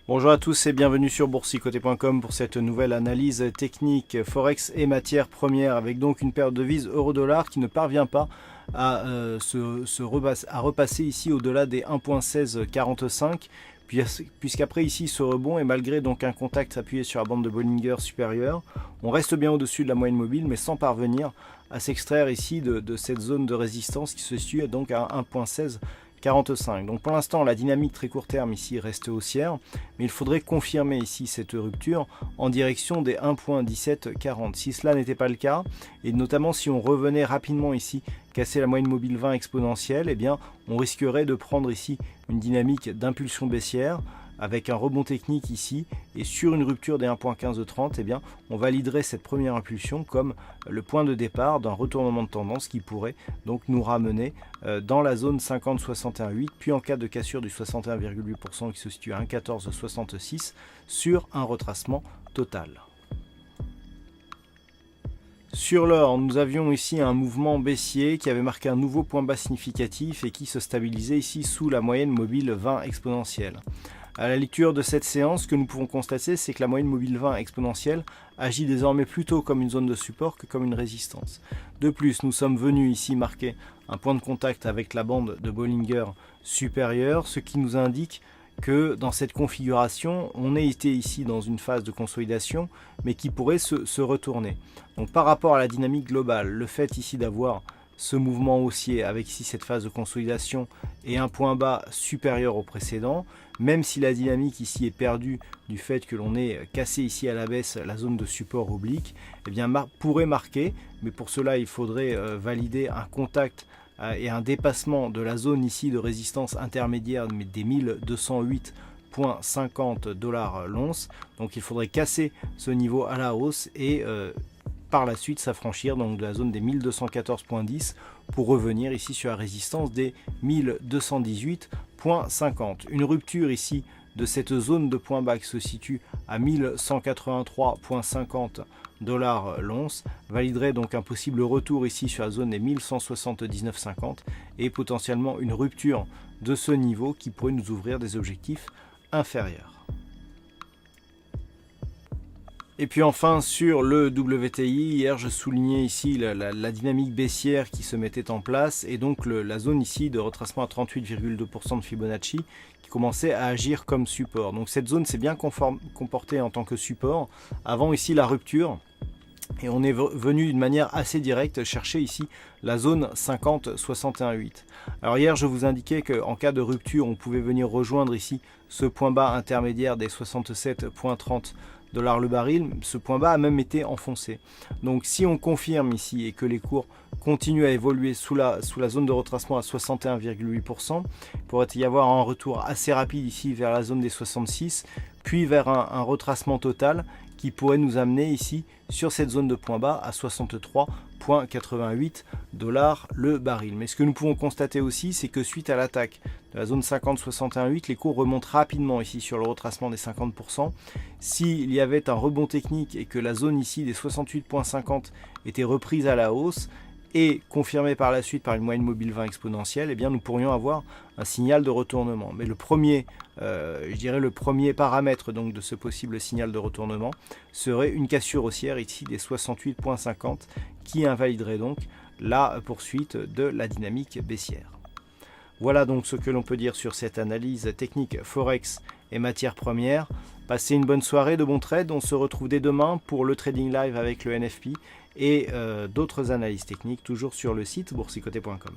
Bonjour à tous et bienvenue sur boursicoté.com pour cette nouvelle analyse technique Forex et matières premières avec donc une paire de devises euro-dollar qui ne parvient pas à repasser ici au-delà des 1.1645 puisqu'après ici ce rebond et malgré donc un contact appuyé sur la bande de Bollinger supérieure, on reste bien au-dessus de la moyenne mobile mais sans parvenir à s'extraire ici de cette zone de résistance qui se situe donc à 1.1645. Donc pour l'instant la dynamique très court terme ici reste haussière, mais il faudrait confirmer ici cette rupture en direction des 1.1740. Si cela n'était pas le cas, et notamment si on revenait rapidement ici casser la moyenne mobile 20 exponentielle, eh bien on risquerait de prendre ici une dynamique d'impulsion baissière avec un rebond technique ici, et sur une rupture des 1.1530, eh bien, on validerait cette première impulsion comme le point de départ d'un retournement de tendance qui pourrait donc nous ramener dans la zone 50-61,8, puis en cas de cassure du 61,8% qui se situe à 1,1466 sur un retracement total. Sur l'or, nous avions ici un mouvement baissier qui avait marqué un nouveau point bas significatif et qui se stabilisait ici sous la moyenne mobile 20 exponentielle. À la lecture de cette séance, ce que nous pouvons constater, c'est que la moyenne mobile 20 exponentielle agit désormais plutôt comme une zone de support que comme une résistance. De plus, nous sommes venus ici marquer un point de contact avec la bande de Bollinger supérieure, ce qui nous indique que dans cette configuration, on est été ici dans une phase de consolidation, mais qui pourrait se retourner. Donc par rapport à la dynamique globale, le fait ici d'avoir ce mouvement haussier avec ici cette phase de consolidation et un point bas supérieur au précédent, même si la dynamique ici est perdue du fait que l'on ait cassé ici à la baisse la zone de support oblique, eh bien pourrait marquer, mais pour cela il faudrait valider un contact et un dépassement de la zone ici de résistance intermédiaire des 1208,50 $ l'once. Donc il faudrait casser ce niveau à la hausse et par la suite s'affranchir donc de la zone des 1214,10 pour revenir ici sur la résistance des 1218,50. Une rupture ici de cette zone de point bas qui se situe à 1183,50 $ l'once validerait donc un possible retour ici sur la zone des 1179,50 et potentiellement une rupture de ce niveau qui pourrait nous ouvrir des objectifs inférieurs. Et puis enfin sur le WTI, hier je soulignais ici la dynamique baissière qui se mettait en place et donc la zone ici de retracement à 38,2% de Fibonacci qui commençait à agir comme support. Donc cette zone s'est bien comportée en tant que support avant ici la rupture. Et on est venu d'une manière assez directe chercher ici la zone 50-61,8. Alors hier je vous indiquais qu'en cas de rupture on pouvait venir rejoindre ici ce point bas intermédiaire des 67,30 $ le baril. Ce point bas a même été enfoncé. Donc si on confirme ici et que les cours continuent à évoluer sous la zone de retracement à 61,8%, il pourrait y avoir un retour assez rapide ici vers la zone des 66, puis vers un retracement total qui pourrait nous amener ici sur cette zone de point bas à 63,88 $ le baril. Mais ce que nous pouvons constater aussi, c'est que suite à l'attaque de la zone 50-61,8, les cours remontent rapidement ici sur le retracement des 50%. S'il y avait un rebond technique et que la zone ici des 68,50 était reprise à la hausse, et confirmé par la suite par une moyenne mobile 20 exponentielle, eh bien nous pourrions avoir un signal de retournement. Mais le premier, je dirais le premier paramètre donc de ce possible signal de retournement serait une cassure haussière ici des 68,50 qui invaliderait donc la poursuite de la dynamique baissière. Voilà donc ce que l'on peut dire sur cette analyse technique Forex et matières premières. Passez une bonne soirée, de bons trades. On se retrouve dès demain pour le trading live avec le NFP et d'autres analyses techniques toujours sur le site boursicoté.com.